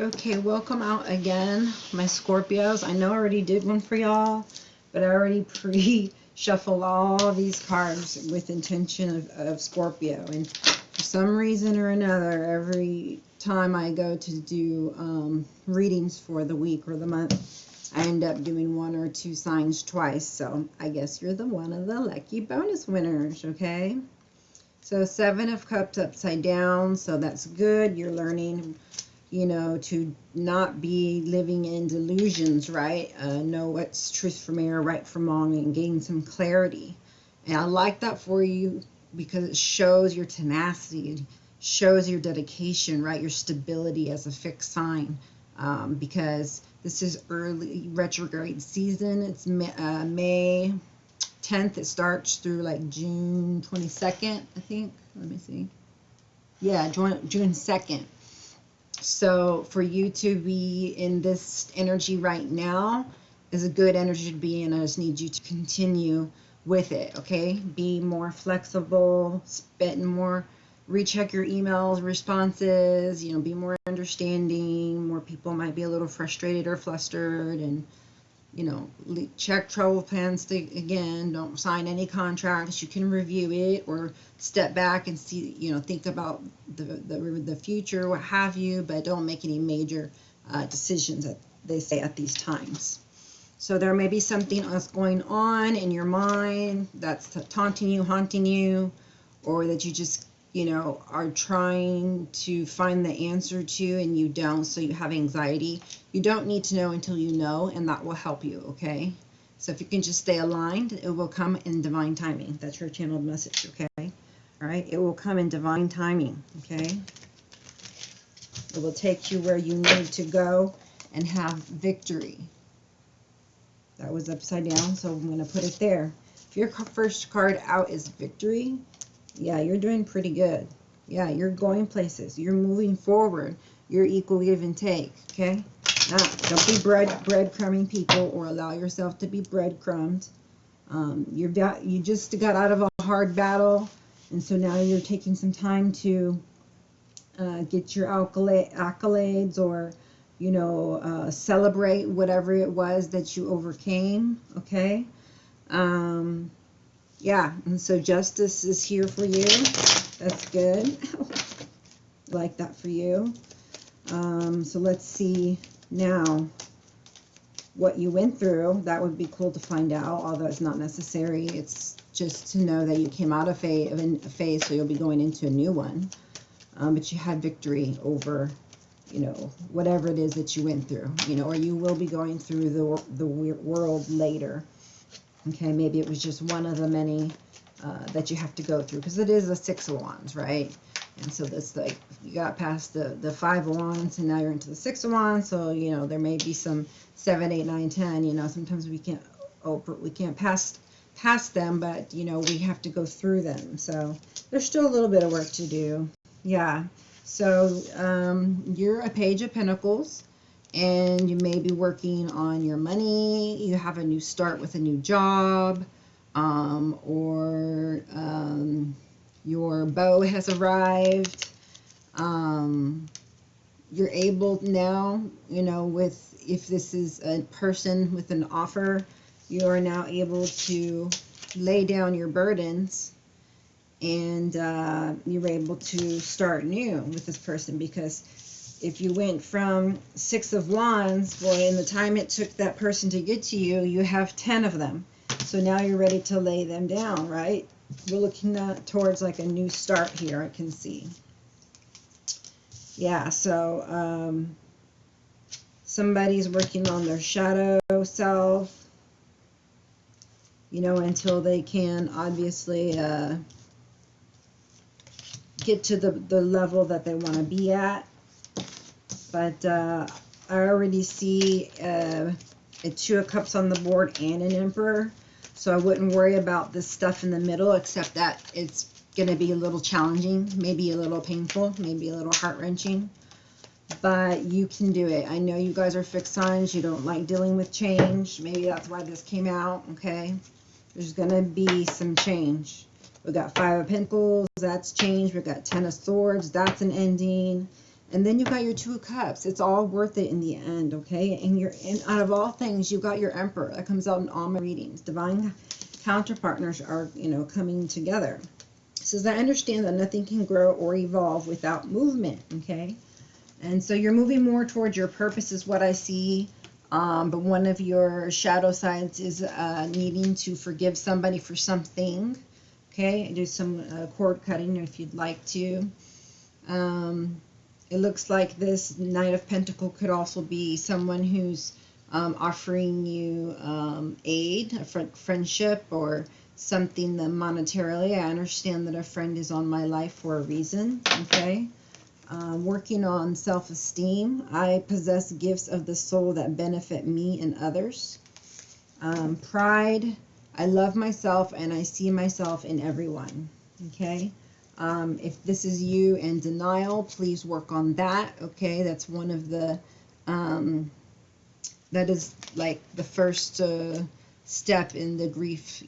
Okay, welcome out again, my Scorpios. I know I already did one for y'all, but I already pre-shuffled all these cards with intention of Scorpio. And for some reason or another, every time I go to do readings for the week or the month, I end up doing one or two signs twice. So I guess you're one of the lucky bonus winners, okay? So 7 of Cups upside down, so that's good. You're learning, you know, to not be living in delusions, right? Know what's truth from error, right from wrong, and gain some clarity. And I like that for you because it shows your tenacity, it shows your dedication, right? Your stability as a fixed sign. Because this is early retrograde season. It's May 10th. It starts through like June 22nd, I think. Let me see. Yeah, June 2nd. So for you to be in this energy right now is a good energy to be in. I just need you to continue with it, okay? Be more flexible, spend more, recheck your emails, responses, you know, be more understanding. More people might be a little frustrated or flustered, and you know, check travel plans again. Don't sign any contracts. You can review it or step back and see, you know, think about the future, what have you, but don't make any major decisions, that they say, at these times. So there may be something else going on in your mind that's taunting you, haunting you, or that you just, you know, are trying to find the answer to and you don't, so you have anxiety. You don't need to know until you know, and that will help you, okay? So if you can just stay aligned, it will come in divine timing. That's your channeled message, okay? All right, it will come in divine timing, okay? It will take you where you need to go and have victory. That was upside down, so I'm going to put it there. If your first card out is victory, yeah, you're doing pretty good. Yeah, you're going places. You're moving forward. You're equal give and take, okay? Don't be breadcrumbing people or allow yourself to be breadcrumbed. You just got out of a hard battle, and so now you're taking some time to get your accolades, or, you know, celebrate whatever it was that you overcame, okay? Yeah, and so justice is here for you. That's good. Like that for you. So let's see now what you went through. That would be cool to find out, although it's not necessary. It's just to know that you came out of a phase, so you'll be going into a new one. But you had victory over, you know, whatever it is that you went through, you know, or you will be going through the world later. Okay, maybe it was just one of the many that you have to go through, because it is a 6 of Wands, right? And so that's like, you got past the 5 of Wands, and now you're into the 6 of Wands. So, you know, there may be some 7, 8, 9, 10. You know, sometimes we can't pass them, but, you know, we have to go through them. So there's still a little bit of work to do. Yeah. So you're a Page of Pentacles, and you may be working on your money. You have a new start with a new job, or your bow has arrived. You're able now, you know, if this is a person with an offer, you are now able to lay down your burdens, and you're able to start new with this person. Because if you went from 6 of Wands, well, in the time it took that person to get to you, you have 10 of them. So now you're ready to lay them down, right? We're looking towards like a new start here, I can see. Yeah, so somebody's working on their shadow self, you know, until they can obviously get to the level that they want to be at. But I already see a 2 of Cups on the board and an Emperor. So I wouldn't worry about this stuff in the middle, except that it's going to be a little challenging, maybe a little painful, maybe a little heart-wrenching. But you can do it. I know you guys are fixed signs. You don't like dealing with change. Maybe that's why this came out, okay? There's going to be some change. We got 5 of Pentacles. That's change. We got 10 of Swords. That's an ending. And then you got your Two of Cups. It's all worth it in the end, okay? And out of all things, you got your Emperor. That comes out in all my readings. Divine counterpartners are, coming together. It says, I understand that nothing can grow or evolve without movement, okay? And so you're moving more towards your purpose is what I see. But one of your shadow sides is needing to forgive somebody for something, okay? Do some cord cutting if you'd like to. It looks like this Knight of Pentacles could also be someone who's offering you aid, a friendship, or something that monetarily. I understand that a friend is on my life for a reason, okay? Working on self-esteem. I possess gifts of the soul that benefit me and others. Pride. I love myself and I see myself in everyone, okay? If this is you in denial, please work on that, okay? That's one of the, that is like the first step in the grief,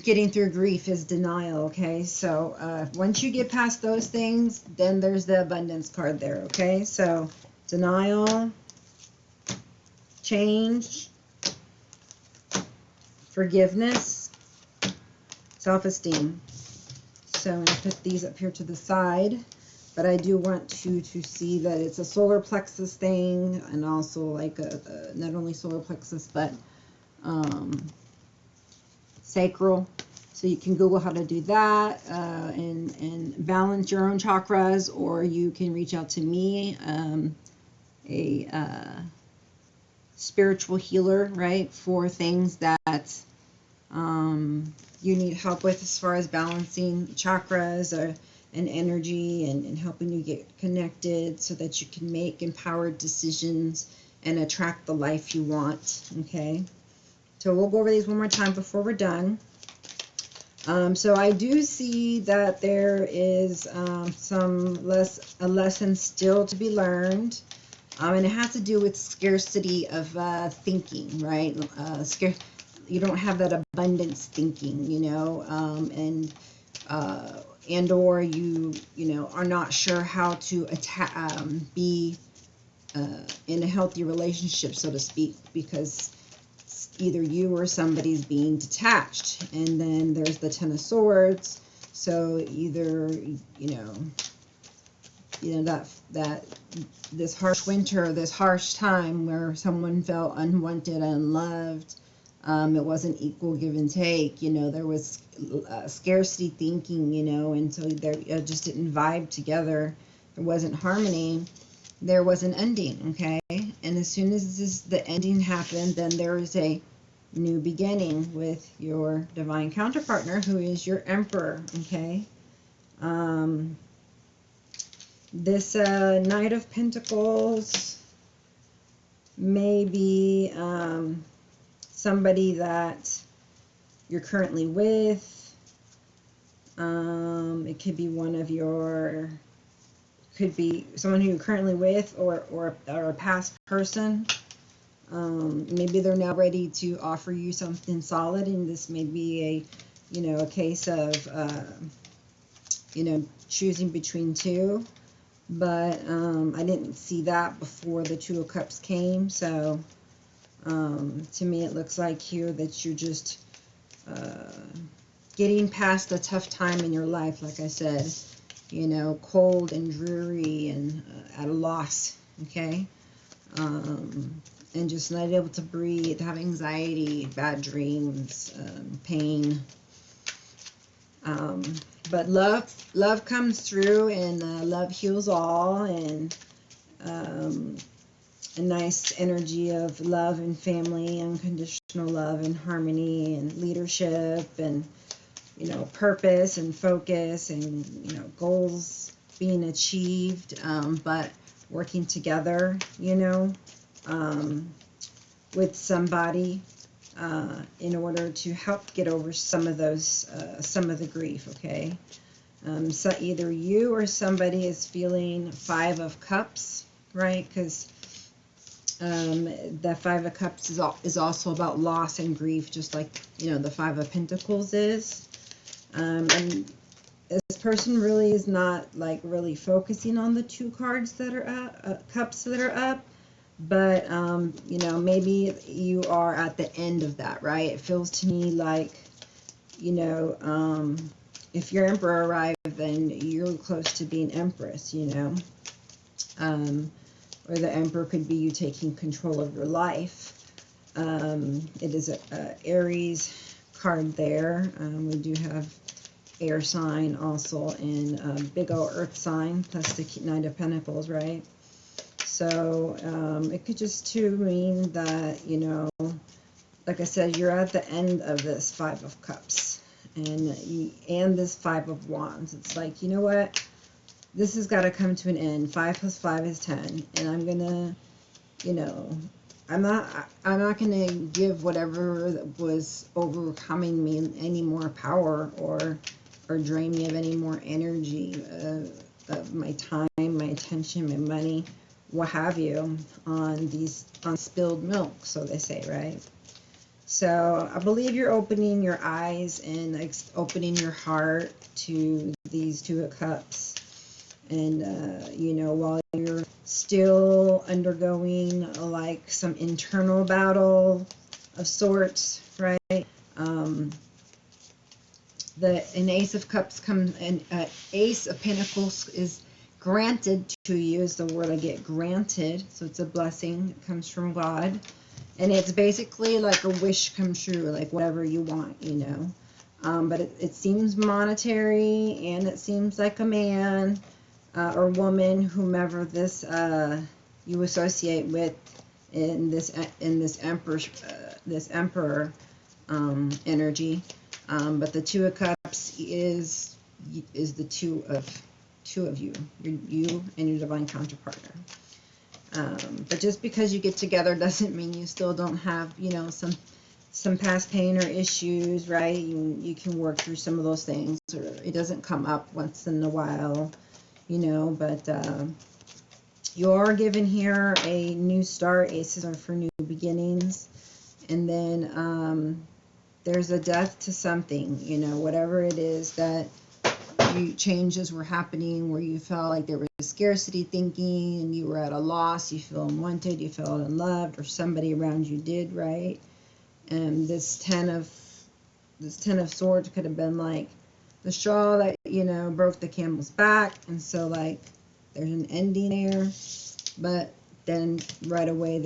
getting through grief is denial, okay? So once you get past those things, then there's the abundance card there, okay? So denial, change, forgiveness, self-esteem. So I'm going to put these up here to the side, but I do want you to see that it's a solar plexus thing, and also like not only solar plexus, but sacral. So you can Google how to do that and balance your own chakras, or you can reach out to me, a spiritual healer, right, for things that you need help with as far as balancing chakras and energy and helping you get connected so that you can make empowered decisions and attract the life you want, okay? So we'll go over these one more time before we're done. So I do see that there is a lesson still to be learned. And it has to do with scarcity of thinking, right? You don't have that abundance thinking, and or you are not sure how to be in a healthy relationship, so to speak, because either you or somebody's being detached. And then there's the Ten of Swords. So either that this harsh winter, this harsh time where someone felt unwanted, unloved. It wasn't equal give and take, there was scarcity thinking, and so it just didn't vibe together. There wasn't harmony. There was an ending, okay? And as soon as the ending happened, then there is a new beginning with your divine counterpartner, who is your Emperor, okay? This Knight of Pentacles may be somebody that you're currently with. It could be could be someone who you're currently with, or a past person. Maybe they're now ready to offer you something solid, and this may be a case of choosing between two. But I didn't see that before the Two of Cups came. So to me, it looks like here that you're just getting past a tough time in your life, like I said, cold and dreary and at a loss, okay? And just not able to breathe, have anxiety, bad dreams, pain. But love comes through, and love heals all, and a nice energy of love and family, unconditional love and harmony and leadership and, purpose and focus and, goals being achieved, but working together, with somebody in order to help get over some of the grief, okay? So either you or somebody is feeling Five of Cups, right? Because the Five of Cups is also about loss and grief, just like, the Five of Pentacles is. And this person really is not like really focusing on the two cards that are up, cups that are up. But, you know, maybe you are at the end of that, right? It feels to me like, you know, if your Emperor arrived, then you're close to being Empress, you know. Or the Emperor could be you taking control of your life. It is a Aries card there. We do have air sign also in big old earth sign, plus the Knight of Pentacles, right? So it could just too mean that, you know, like I said, you're at the end of this Five of Cups and this Five of Wands. It's like, you know what? This has got to come to an end. 5 plus 5 is 10, and I'm gonna, you know, I'm not gonna give whatever was overcoming me any more power or drain me of any more energy of my time, my attention, my money, what have you, on spilled milk, so they say, right? So I believe you're opening your eyes and opening your heart to these Two of Cups. And, you know, while you're still undergoing like some internal battle of sorts, right? An Ace of Cups comes, and Ace of Pentacles is granted to you, is the word I get, granted. So it's a blessing. It comes from God. And it's basically like a wish come true, like whatever you want, you know. But it seems monetary, and it seems like a man or woman, whomever this you associate with in this emperor energy. But the Two of Cups is the two of you, you and your divine counterpartner. But just because you get together doesn't mean you still don't have, you know, some past pain or issues, right? You can work through some of those things, or it doesn't come up once in a while, you know. But you are given here a new start. Aces are for new beginnings. And then there's a death to something, you know, whatever it is that changes were happening, where you felt like there was scarcity thinking and you were at a loss, you feel unwanted, you felt unloved, or somebody around you did, right? And this ten of Swords could have been like the straw that, you know, broke the camel's back. And so like there's an ending there, but then right away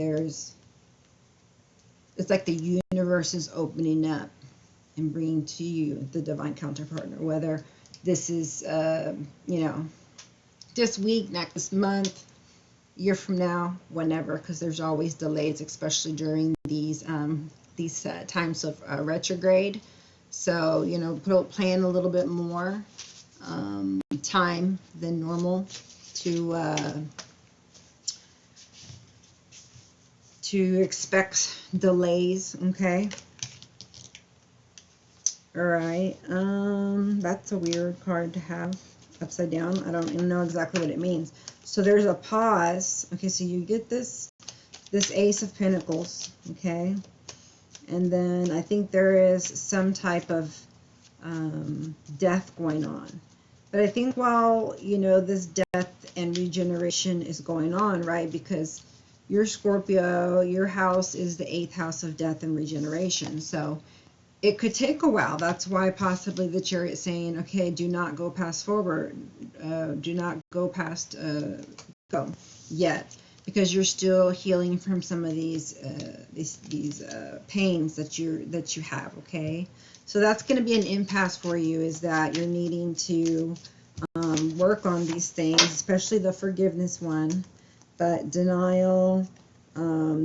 it's like the universe is opening up and bringing to you the divine counterpartner, whether this is, you know, this week, next month, year from now, whenever, because there's always delays, especially during these times of retrograde. So, you know, plan a little bit more time than normal to expect delays, okay? All right, that's a weird card to have upside down. I don't even know exactly what it means. So there's a pause. Okay, so you get this Ace of Pentacles, okay? And then I think there is some type of death going on. But I think while, you know, this death and regeneration is going on, right? Because your Scorpio, your house is the 8th house of death and regeneration. So it could take a while. That's why possibly the Chariot is saying, okay, do not go past forward. Do not go past go yet, because you're still healing from some of these pains that you have, okay? So that's going to be an impasse for you, is that you're needing to work on these things, especially the forgiveness one. But denial,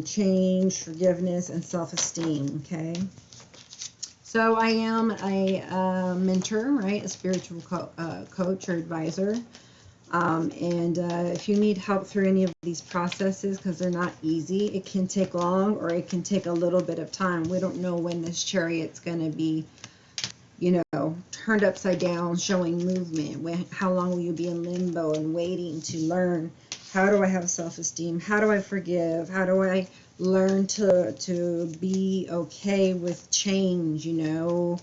change, forgiveness, and self-esteem, okay? So I am a mentor, right? A spiritual coach or advisor. And if you need help through any of these processes, because they're not easy, it can take long or it can take a little bit of time. We don't know when this Chariot's going to be, you know, turned upside down, showing movement. How long will you be in limbo and waiting to learn? How do I have self-esteem? How do I forgive? How do I learn to be okay with change, you know?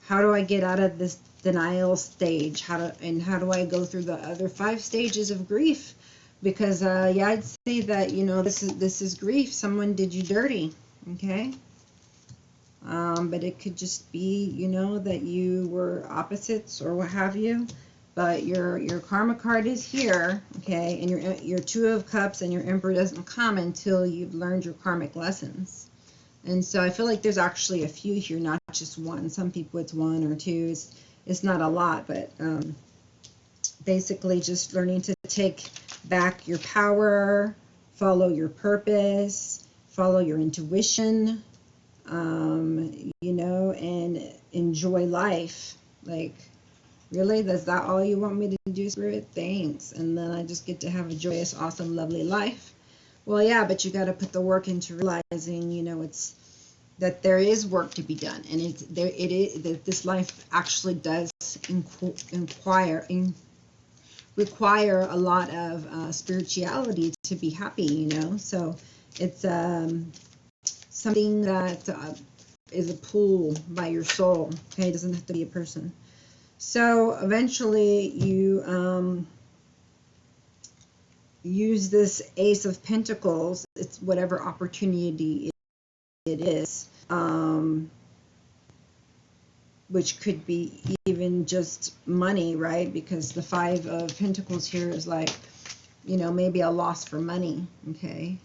How do I get out of this denial stage. How do I go through the other 5 stages of grief? Because yeah, I'd say that, you know, this is grief. Someone did you dirty, okay? But it could just be, you know, that you were opposites or what have you. But your karma card is here, okay? And your 2 of Cups and your Emperor doesn't come until you've learned your karmic lessons. And so I feel like there's actually a few here, not just one. Some people it's 1 or 2. It's not a lot, but basically just learning to take back your power, follow your purpose, follow your intuition, you know, and enjoy life. Like, really, is that all you want me to do, Spirit? Thanks. And then I just get to have a joyous, awesome, lovely life. Well, yeah, but you got to put the work into realizing, you know, it's that there is work to be done, and it is that this life actually does require a lot of spirituality to be happy, you know. So it's something that is a pull by your soul. Okay, it doesn't have to be a person. So eventually you use this Ace of Pentacles. It's whatever opportunity it is, which could be even just money, right? Because the 5 of Pentacles here is like, you know, maybe a loss for money, okay?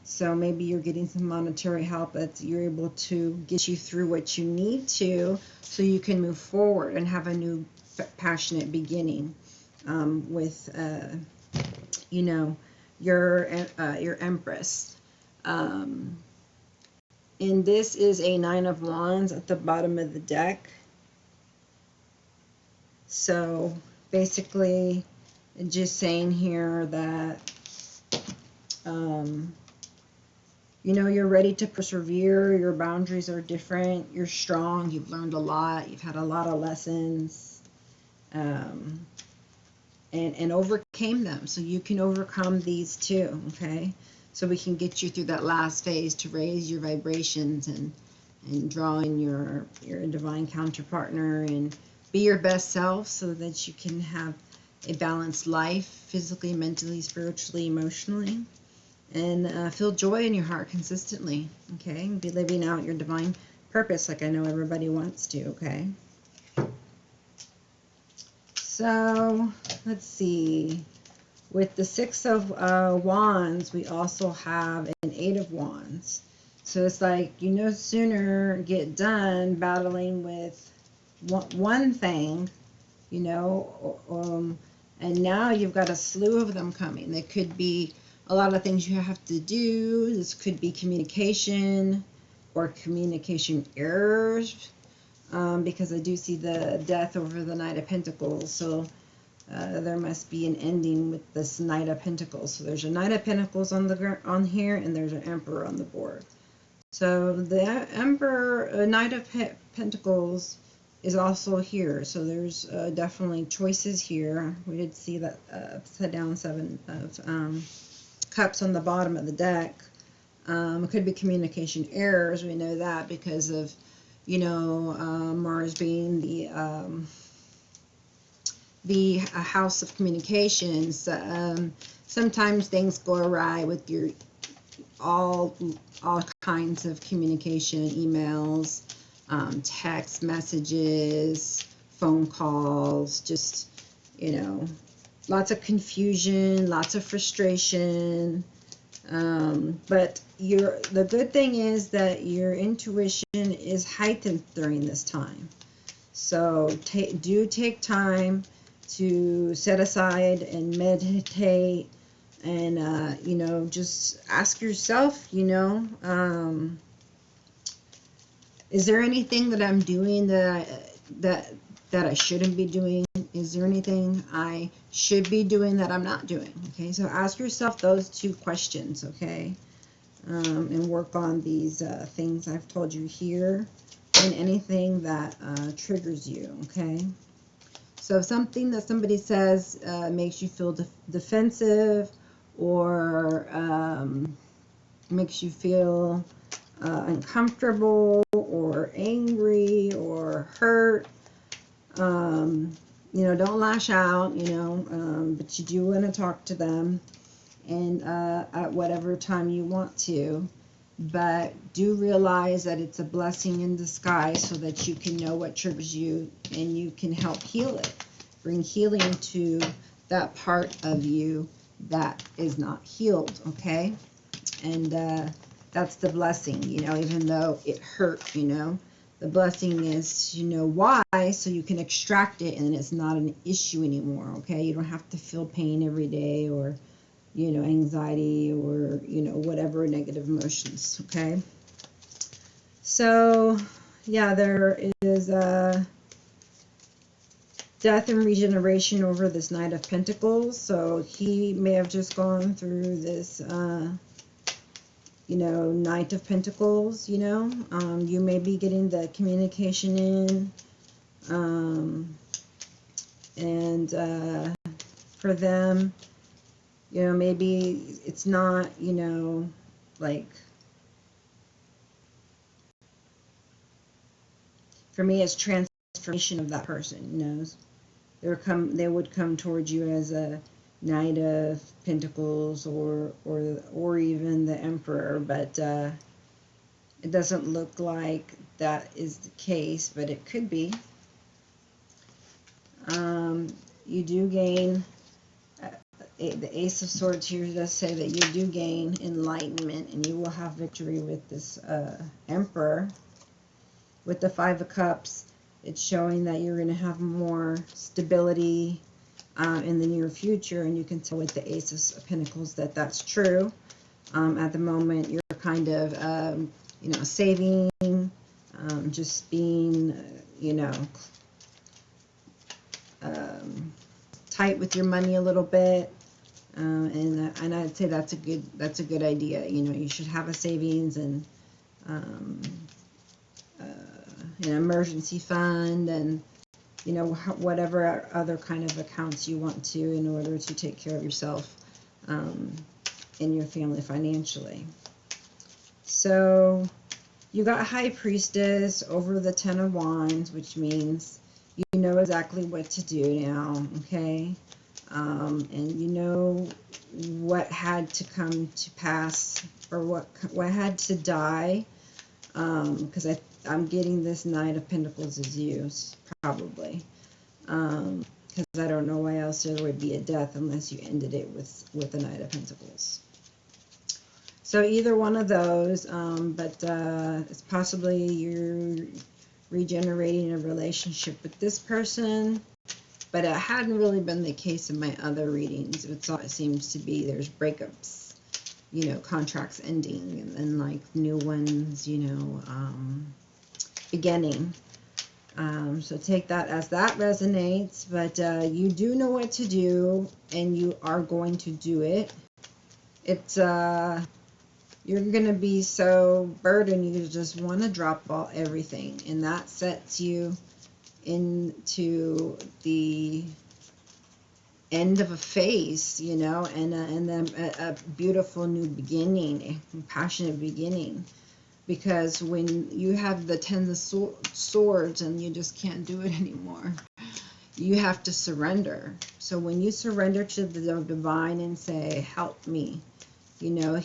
So maybe you're getting some monetary help that you're able to get you through what you need to, so you can move forward and have a new passionate beginning with, you know, your Empress. And this is a 9 of Wands at the bottom of the deck. So basically, just saying here that, you know, you're ready to persevere. Your boundaries are different. You're strong. You've learned a lot. You've had a lot of lessons, and overcame them. So you can overcome these too, okay? So we can get you through that last phase to raise your vibrations and draw in your divine counterpartner and be your best self, so that you can have a balanced life, physically, mentally, spiritually, emotionally, and feel joy in your heart consistently, okay? And be living out your divine purpose like I know everybody wants to, okay? So let's see. With the 6 of Wands, we also have an 8 of Wands. So it's like, you no sooner get done battling with one thing, you know, and now you've got a slew of them coming. There could be a lot of things you have to do. This could be communication or communication errors, because I do see the Death over the Knight of Pentacles. So there must be an ending with this Knight of Pentacles. So there's a Knight of Pentacles on here, and there's an Emperor on the board. So the Emperor, Knight of Pentacles is also here. So there's definitely choices here. We did see that upside down 7 of Cups on the bottom of the deck. It could be communication errors. We know that because of, you know, Mars being the house of communications. Sometimes things go awry with your all kinds of communication, emails, text messages, phone calls, just, you know, lots of confusion, lots of frustration. But the good thing is that your intuition is heightened during this time. So do take time to set aside and meditate, and you know, just ask yourself, you know, is there anything that I'm doing that I shouldn't be doing? Is there anything I should be doing that I'm not doing? Okay, so ask yourself those 2 questions, okay, and work on these things I've told you here, and anything that triggers you, okay? So if something that somebody says makes you feel defensive, or makes you feel uncomfortable or angry or hurt, You know, don't lash out, you know, but you do want to talk to them, and at whatever time you want to. But do realize that it's a blessing in disguise so that you can know what triggers you and you can help heal it. Bring healing to that part of you that is not healed, okay? And that's the blessing, you know, even though it hurt, you know. The blessing is to know why, so you can extract it and it's not an issue anymore, okay? You don't have to feel pain every day, or, you know, anxiety, or, you know, whatever negative emotions, okay? So, yeah, there is death and regeneration over this Knight of Pentacles. So he may have just gone through this you know, Knight of Pentacles, you know. You may be getting the communication in. And for them, you know, maybe it's not, you know, like, for me, it's transformation of that person, you know. They would come towards you as a Knight of Pentacles, or even the Emperor, but it doesn't look like that is the case, but it could be. You do gain the Ace of Swords here does say that you do gain enlightenment, and you will have victory with this Emperor. With the Five of Cups, it's showing that you're going to have more stability in the near future, and you can tell with the Ace of Pentacles that that's true. At the moment, you're kind of, you know, saving, just being, you know, tight with your money a little bit, and I'd say that's a good idea. You know, you should have a savings and an emergency fund, and, you know, whatever other kind of accounts you want to, in order to take care of yourself and your family financially. So you got High Priestess over the Ten of Wands, which means you know exactly what to do now, okay? And you know what had to come to pass, or what had to die, because I'm getting this Knight of Pentacles as you, probably. Because I don't know why else there would be a death unless you ended it with the Knight of Pentacles. So either one of those, but it's possibly you're regenerating a relationship with this person, but it hadn't really been the case in my other readings. It seems to be there's breakups, you know, contracts ending, and then like new ones, you know, beginning. So take that as that resonates, but you do know what to do, and you are going to do it. It's you're gonna be so burdened you just want to drop everything, and that sets you into the end of a phase, you know, and then a beautiful new beginning, a passionate beginning. Because when you have the Ten of Swords and you just can't do it anymore, you have to surrender. So when you surrender to the divine and say, help me, you know,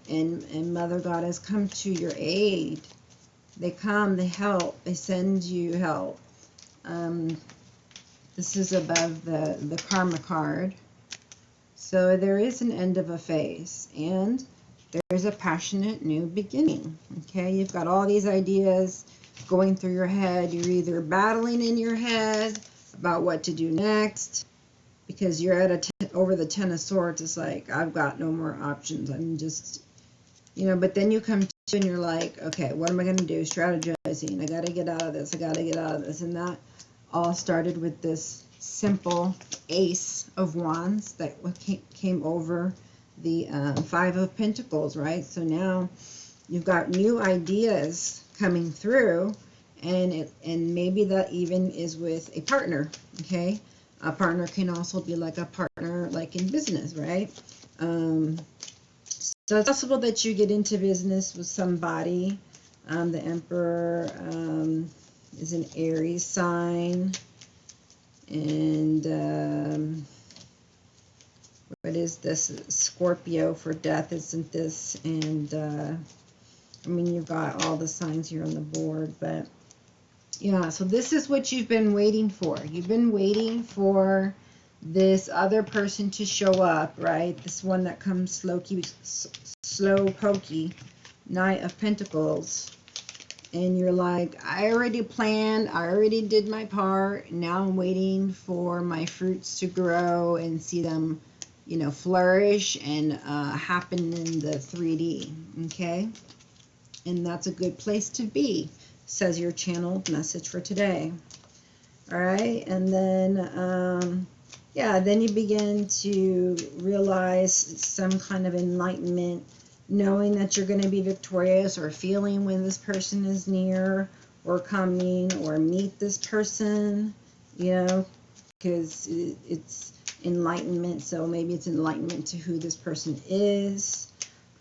and Mother Goddess come to your aid. They come, they help, they send you help. This is above the Karma card. So there is an end of a phase, and there's a passionate new beginning, okay? You've got all these ideas going through your head. You're either battling in your head about what to do next, because you're at over the Ten of Swords. It's like, I've got no more options. I'm just, you know, but then you come to and you're like, okay, what am I going to do? Strategizing. I got to get out of this. I got to get out of this. And that all started with this simple Ace of Wands that came over the Five of Pentacles, right? So now you've got new ideas coming through, and maybe that even is with a partner, okay? A partner can also be like a partner like in business, right? So it's possible that you get into business with somebody, the Emperor, is an Aries sign. And what is this? Scorpio for death, isn't this? And I mean, you've got all the signs here on the board, but yeah, so this is what you've been waiting for. You've been waiting for this other person to show up, right? This one that comes slow pokey, Knight of Pentacles. And you're like, I already planned, I already did my part. Now I'm waiting for my fruits to grow and see them, you know, flourish and happen in the 3D, okay? And that's a good place to be, says your channeled message for today. All right, and then, yeah, then you begin to realize some kind of enlightenment, knowing that you're going to be victorious, or feeling when this person is near or coming, or meet this person, you know, because it's enlightenment. So maybe it's enlightenment to who this person is.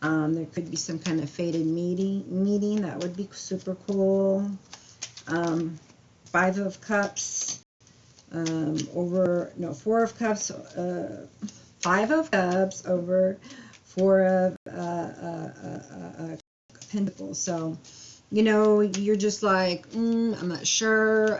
There could be some kind of fated meeting. That would be super cool. 5 of Cups over, no, 4 of Cups, 5 of Cups over 4 of Pentacles. So, you know, you're just like, I'm not sure.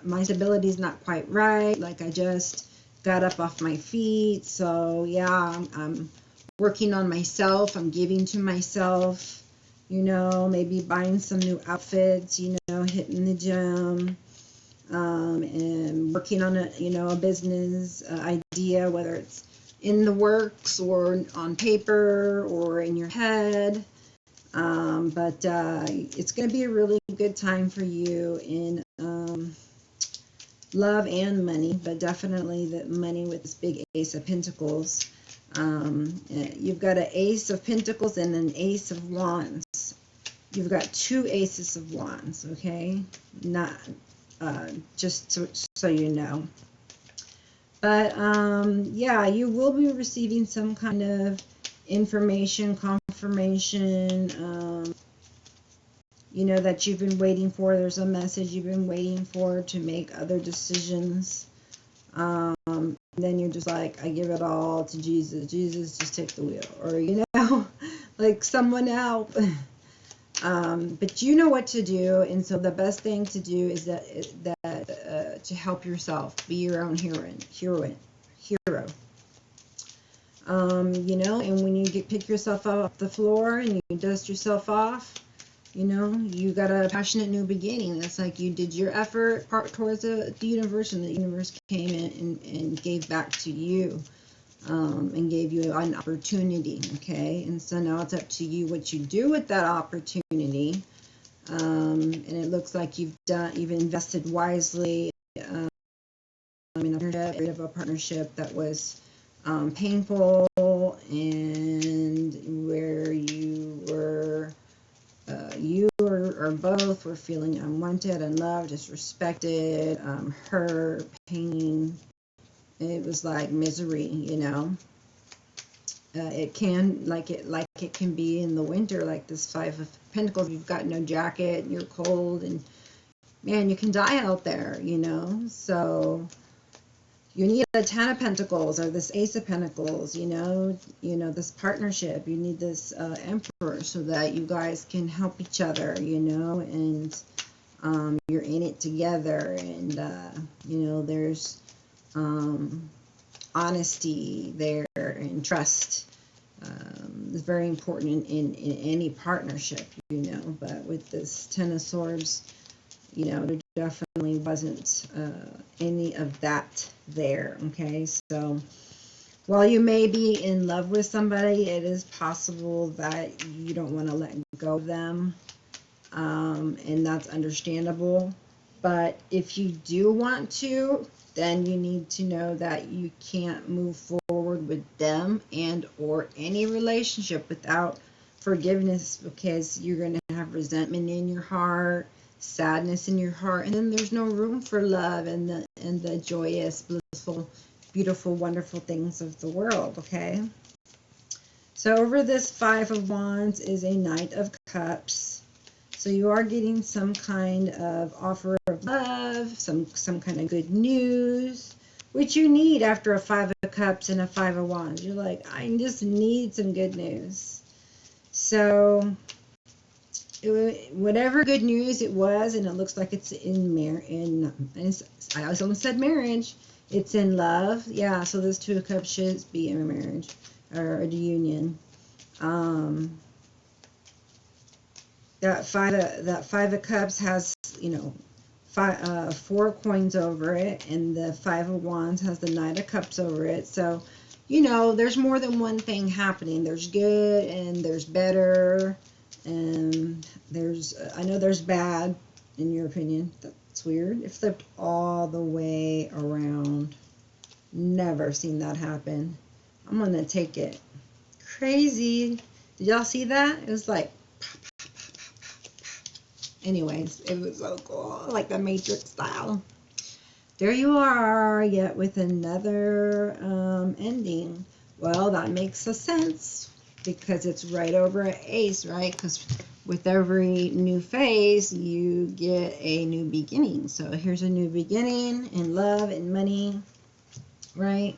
My stability is not quite right. Like, I just got up off my feet. So, yeah, I'm working on myself. I'm giving to myself, you know, maybe buying some new outfits, you know, hitting the gym, and working on a, you know, a business idea, whether it's in the works or on paper or in your head. But it's going to be a really good time for you in love and money, but definitely the money with this big Ace of Pentacles. You've got an Ace of Pentacles and an Ace of Wands. You've got 2 Aces of Wands, okay? Not just so you know. But yeah, you will be receiving some kind of information, confirmation, you know, that you've been waiting for. There's a message you've been waiting for to make other decisions. Then you're just like, I give it all to Jesus. Jesus, just take the wheel. Or, you know, like someone else. But you know what to do. And so the best thing to do is that to help yourself. Be your own hero. You know, and when you pick yourself up off the floor and you dust yourself off, you know, you got a passionate new beginning. It's like you did your effort towards the universe, and the universe came in and gave back to you, and gave you an opportunity, okay? And so now it's up to you what you do with that opportunity. And it looks like you've invested wisely in a partnership that was painful, and where you were or both were feeling unwanted, unloved, disrespected, hurt, pain. It was like misery, you know. It can, like it can be in the winter, like this 5 of Pentacles. You've got no jacket, and you're cold, and man, you can die out there, you know. So you need a 10 of Pentacles or this Ace of Pentacles, you know, this partnership. You need this Emperor, so that you guys can help each other, you know, and you're in it together, and you know, there's honesty there, and trust. It's very important in any partnership, you know. But with this 10 of Swords, you know, there definitely wasn't any of that there, okay? So while you may be in love with somebody, it is possible that you don't want to let go of them, and that's understandable. But if you do want to, then you need to know that you can't move forward with them and or any relationship without forgiveness, because you're going to have resentment in your heart, sadness in your heart, and then there's no room for love and the joyous, blissful, beautiful, wonderful things of the world, okay? So over this 5 of Wands is a Knight of Cups. So you are getting some kind of offer of love, some kind of good news, which you need after a Five of Cups and a Five of Wands. You're like, I just need some good news. So whatever good news it was, and it looks like it's I almost said marriage. It's in love. Yeah, so this Two of Cups should be a marriage or a union. That five of Cups has, you know, four coins over it, and the Five of Wands has the Knight of Cups over it. So, you know, there's more than one thing happening. There's good and there's better, and I know there's bad, in your opinion. That's weird. It flipped all the way around. Never seen that happen. I'm gonna take it. Crazy. Did y'all see that? It was like, anyways, it was so cool, like the Matrix style. There you are, yet with another ending. Well, that makes a sense because it's right over an ace, right? Because with every new phase, you get a new beginning. So here's a new beginning in love and money, right?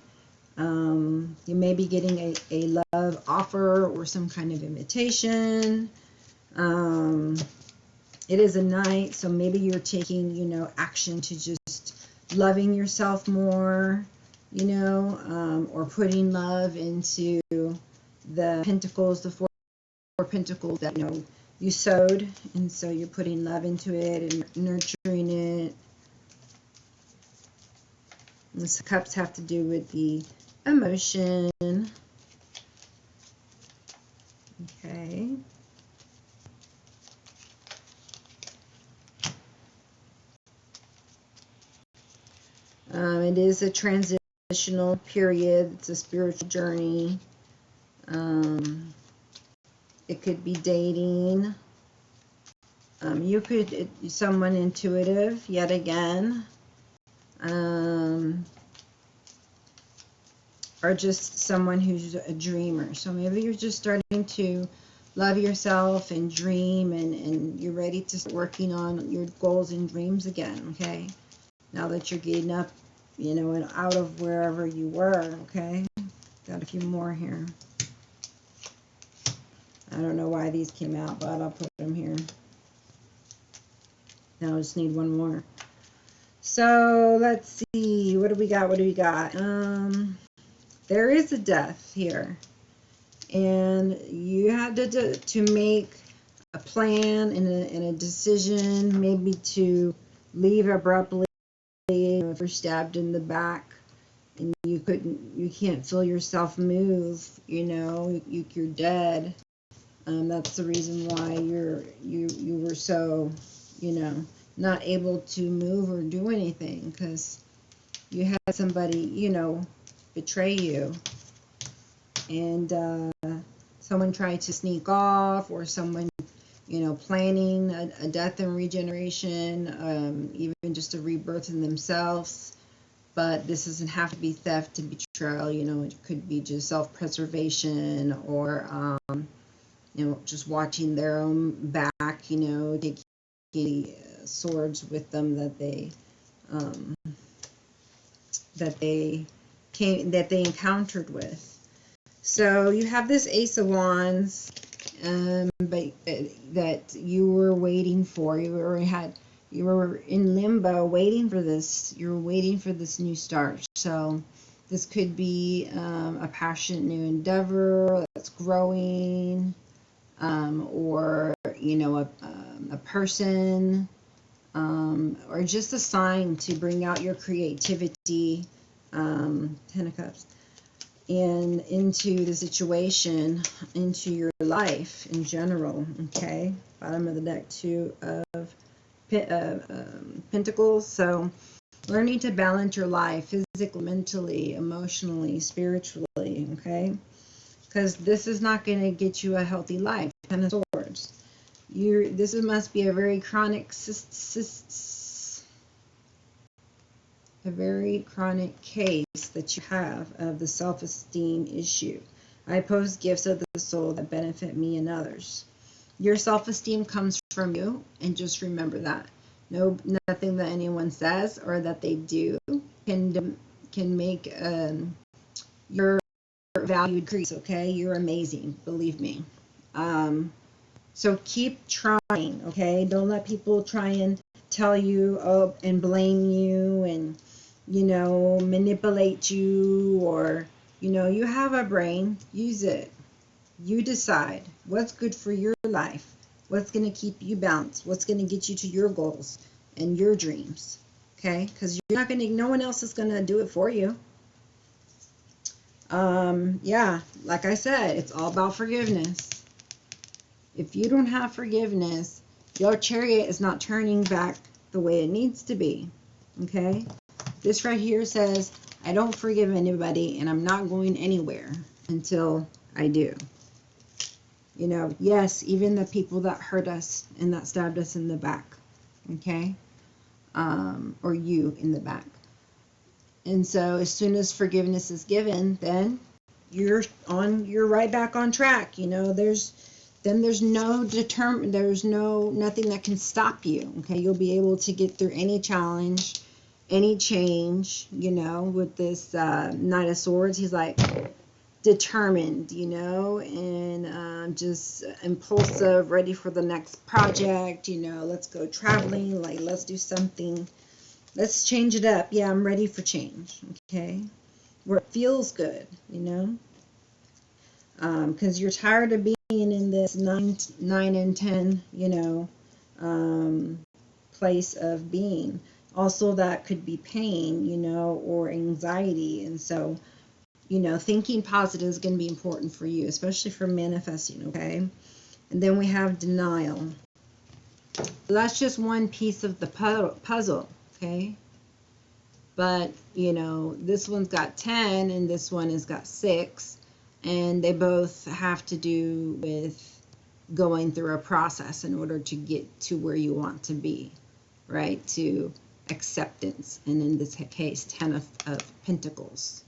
You may be getting a love offer or some kind of invitation. It is a night, so maybe you're taking, you know, action to just loving yourself more, you know, or putting love into the Pentacles, the four Pentacles that, you know, you sowed, and so you're putting love into it and nurturing it. And the Cups have to do with the emotion. Okay. It is a transitional period. It's a spiritual journey. It could be dating. You could, someone intuitive, yet again. Or just someone who's a dreamer. So maybe you're just starting to love yourself and dream, and you're ready to start working on your goals and dreams again, okay? Now that you're getting up, you know, and out of wherever you were, okay? Got a few more here. I don't know why these came out, but I'll put them here. Now I just need one more. So let's see, what do we got? What do we got? There is a death here, and you had to make a plan and a decision, maybe to leave abruptly. If you're stabbed in the back and you can't feel yourself move, you know, you're dead. That's the reason why you were so, you know, not able to move or do anything, because you had somebody, you know, betray you, and someone tried to sneak off, or someone, you know, planning a death and regeneration, even just a rebirth in themselves. But this doesn't have to be theft and betrayal, you know, it could be just self-preservation, or you know, just watching their own back, you know, taking swords with them that they encountered with. So you have this Ace of Wands, but that you were waiting for. You were in limbo, waiting for this. You're waiting for this new start. So this could be a passionate new endeavor that's growing, or, you know, a person, or just a sign to bring out your creativity. Ten of Cups. And into the situation, into your life in general, okay? Bottom of the deck, Two of Pentacles. So learning to balance your life physically, mentally, emotionally, spiritually, okay? Because this is not going to get you a healthy life. Ten of Swords. This must be a very chronic a very chronic case that you have of the self-esteem issue. I post gifts of the soul that benefit me and others. Your self-esteem comes from you, and just remember that. No, nothing that anyone says or that they do can make your value decrease. Okay, you're amazing, believe me. So keep trying. Okay, don't let people try and tell you and blame you and manipulate you, or you have a brain, use it. You decide what's good for your life, what's going to keep you balanced, what's going to get you to your goals and your dreams. Okay, because you're not going to, no one else is going to do it for you. Yeah, like I said, it's all about forgiveness. If you don't have forgiveness, your chariot is not turning back the way it needs to be. Okay, this right here says, I don't forgive anybody and I'm not going anywhere until I do. Yes, even the people that hurt us and that stabbed us in the back. Okay, or you in the back. And so as soon as forgiveness is given, then you're right back on track. There's nothing that can stop you. Okay, you'll be able to get through any challenge, any change. With this Knight of Swords, he's like determined, and just impulsive, ready for the next project. Let's go traveling, like let's do something. Let's change it up. Yeah, I'm ready for change. Okay, where it feels good, because you're tired of being in this 9 and 10, place of being. Also, that could be pain, or anxiety. And so, thinking positive is going to be important for you, especially for manifesting. Okay, and then we have denial. So that's just one piece of the puzzle. Okay, but this one's got 10 and this one has got 6, and they both have to do with going through a process in order to get to where you want to be, right? To acceptance, and in this case 10 of Pentacles.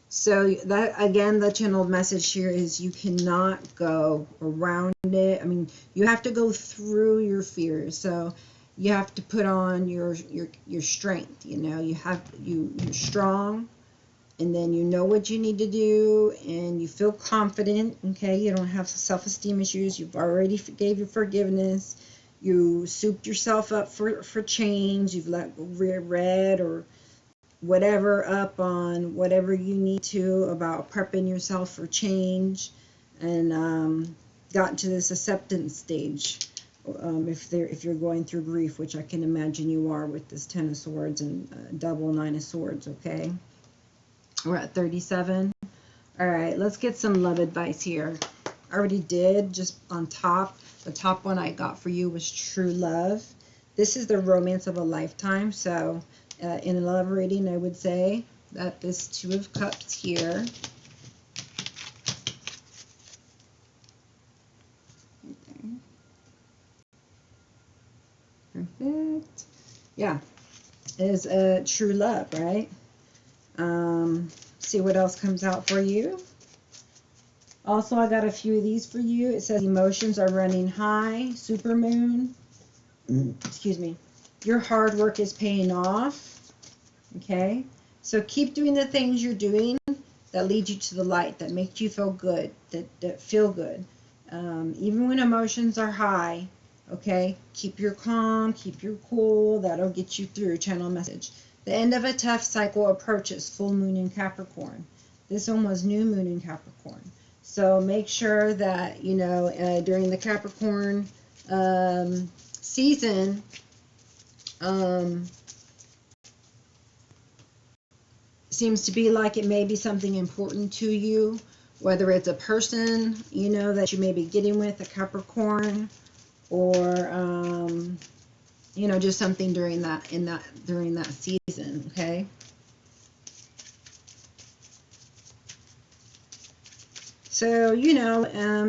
So that, again, the channeled message here is you cannot go around it. I mean, you have to go through your fears. So you have to put on your strength. You're strong, and then you know what you need to do, and you feel confident. Okay, you don't have self-esteem issues. You've already gave your forgiveness. You souped yourself up for change. You've read or whatever up on whatever you need to about prepping yourself for change, and gotten to this acceptance stage. If you're going through grief, which I can imagine you are with this 10 of Swords and double 9 of Swords. Okay, we're at 37. All right, let's get some love advice here. I already did, just on top. The top one I got for you was true love. This is the romance of a lifetime. So in a love reading, I would say that this 2 of Cups here, okay. Perfect. Yeah, is a true love, right? See what else comes out for you. Also, I got a few of these for you. It says emotions are running high, supermoon. Excuse me. Your hard work is paying off. Okay, so keep doing the things you're doing that lead you to the light, that make you feel good, that feel good. Even when emotions are high, okay, keep your calm, keep your cool. That'll get you through. Channel message. The end of a tough cycle approaches. Full moon in Capricorn. This one was new moon in Capricorn. So make sure that, during the Capricorn season, seems to be like it may be something important to you, whether it's a person, that you may be getting with, a Capricorn, or, just something during that season, okay? So,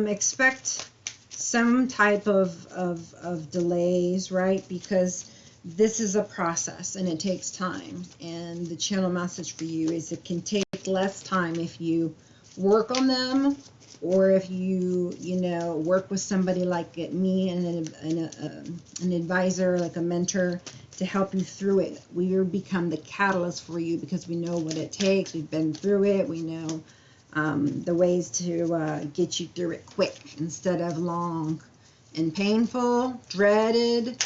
expect some type of delays, right? Because this is a process and it takes time. And the channel message for you is it can take less time if you work on them, or if you work with somebody like me and an advisor, like a mentor, to help you through it. We become the catalyst for you because we know what it takes. We've been through it. We know the ways to get you through it quick instead of long and painful, dreaded.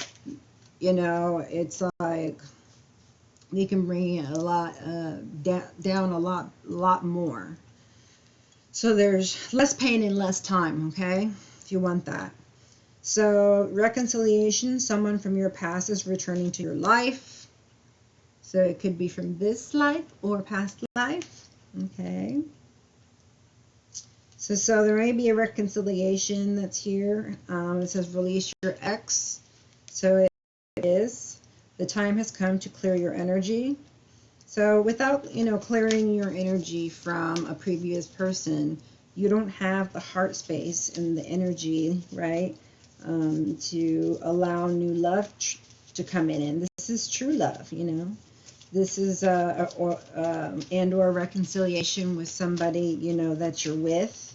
It's like you can bring it a lot down a lot more. So there's less pain and less time, okay, if you want that. So reconciliation, someone from your past is returning to your life. So it could be from this life or past life, okay. So there may be a reconciliation that's here. It says release your ex. So it is. The time has come to clear your energy. So without, clearing your energy from a previous person, you don't have the heart space and the energy, right, to allow new love to come in. And this is true love, This is and/or reconciliation with somebody, that you're with.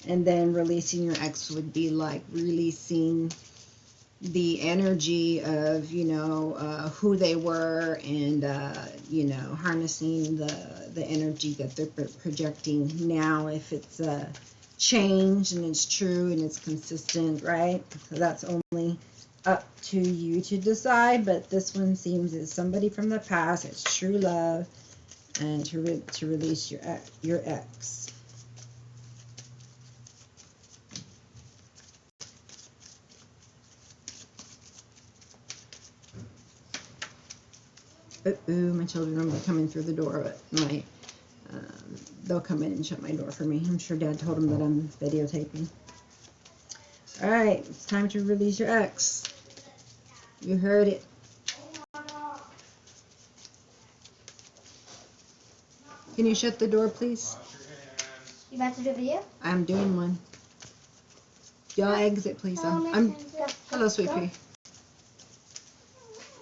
And then releasing your ex would be like releasing the energy of who they were, and harnessing the energy that they're projecting now, if it's changed and it's true and it's consistent, right? So that's only up to you to decide, but this one seems as somebody from the past. It's true love, and to release your ex. My children will be coming through the door, but they'll come in and shut my door for me. I'm sure Dad told them that I'm videotaping. All right, it's time to release your ex. You heard it. Can you shut the door, please? You about to do a video? I'm doing one. Y'all exit, please. Hello, sweet pea.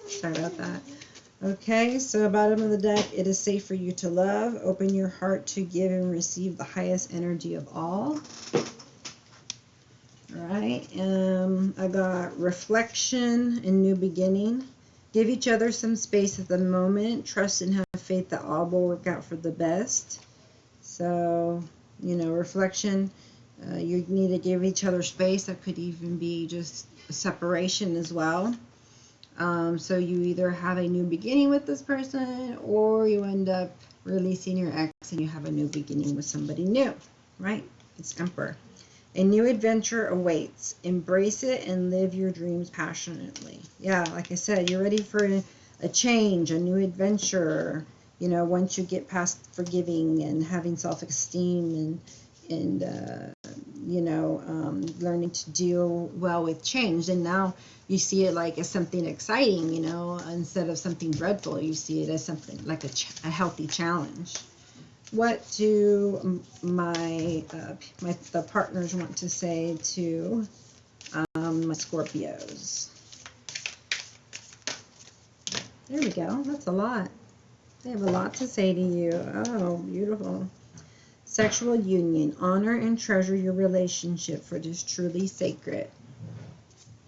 Sorry about that. Okay, so bottom of the deck, it is safe for you to love. Open your heart to give and receive the highest energy of all. All right, I got reflection and new beginning. Give each other some space at the moment. Trust and have faith that all will work out for the best. So, reflection, you need to give each other space. That could even be just a separation as well. So you either have a new beginning with this person, or you end up releasing your ex and you have a new beginning with somebody new, right? It's Emperor. A new adventure awaits. Embrace it and live your dreams passionately. Yeah, like I said, you're ready for a change, a new adventure. Once you get past forgiving and having self-esteem and learning to deal well with change. And now you see it like as something exciting, instead of something dreadful. You see it as something like a healthy challenge. What do the partners want to say to my Scorpios? There we go. That's a lot. They have a lot to say to you. Oh, beautiful. Sexual union. Honor and treasure your relationship, for it is truly sacred.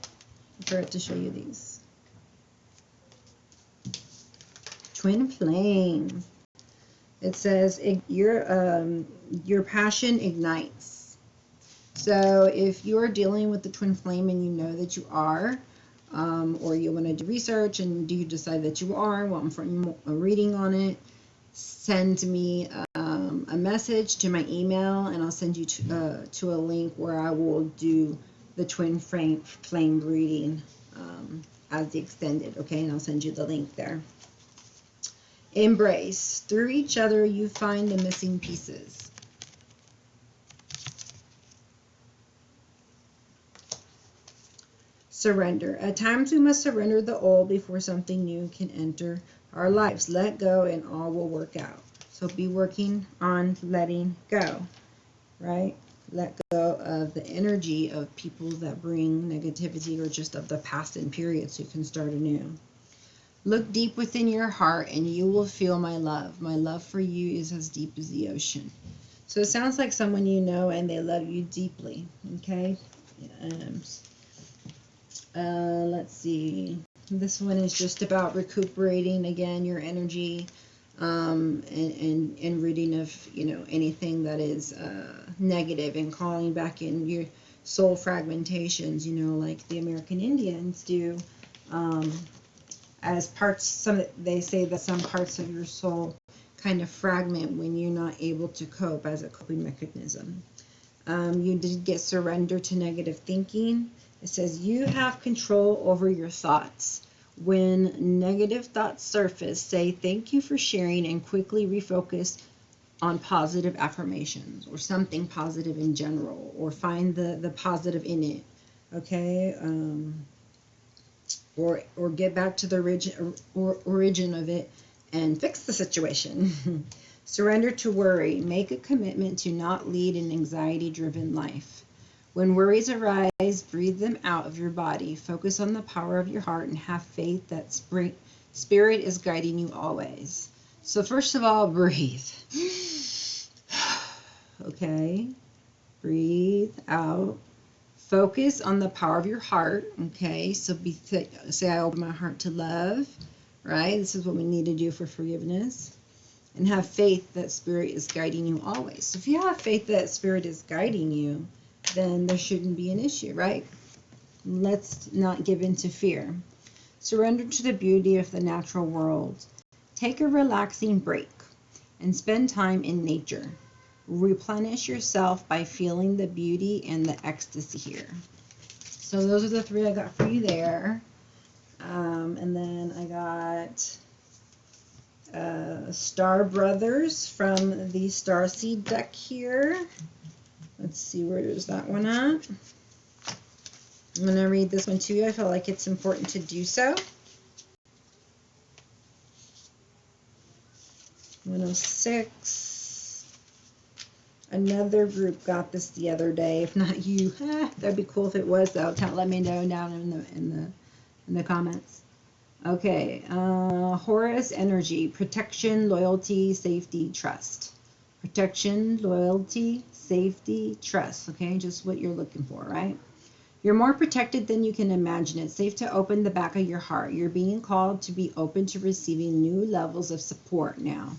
I forgot to show you these. Twin flame. It says your passion ignites. So if you're dealing with the twin flame and you know that you are, or you want to do research and you decide that you are, want a reading on it, send me a message to my email, and I'll send you to a link where I will do the twin flame reading as the extended, okay? And I'll send you the link there. Embrace. Through each other, you find the missing pieces. Surrender. At times, we must surrender the old before something new can enter our lives. Let go and all will work out. So be working on letting go, right? Let go of the energy of people that bring negativity, or just of the past and period, so you can start anew. Look deep within your heart and you will feel my love. My love for you is as deep as the ocean. So it sounds like someone you know and they love you deeply, okay? Let's see. This one is just about recuperating, again, your energy, and ridding of, anything that is negative, and calling back in your soul fragmentations, like the American Indians do. As parts, they say that some parts of your soul kind of fragment when you're not able to cope as a coping mechanism. You did get surrender to negative thinking. It says you have control over your thoughts. When negative thoughts surface, say thank you for sharing and quickly refocus on positive affirmations or something positive in general, or find the positive in it, okay? Or get back to the origin of it and fix the situation. Surrender to worry. Make a commitment to not lead an anxiety-driven life. When worries arise, breathe them out of your body. Focus on the power of your heart and have faith that Spirit is guiding you always. So first of all, breathe. Okay? Breathe out. Focus on the power of your heart. Okay? So say, I open my heart to love. Right? This is what we need to do for forgiveness. And have faith that Spirit is guiding you always. So if you have faith that Spirit is guiding you, then there shouldn't be an issue, right? Let's not give in to fear. Surrender to the beauty of the natural world. Take a relaxing break and spend time in nature. Replenish yourself by feeling the beauty and the ecstasy here. So those are the three I got for you there. And then I got Star Brothers from the Starseed deck here. Let's see, where is that one at? I'm going to read this one to you. I feel like it's important to do so. 106. Another group got this the other day. If not you, that'd be cool if it was though. Let me know down in the comments. Okay, Horus energy: protection, loyalty, safety, trust. Protection, loyalty, safety, trust. Okay, just what you're looking for, right? You're more protected than you can imagine. It's safe to open the back of your heart. You're being called to be open to receiving new levels of support now.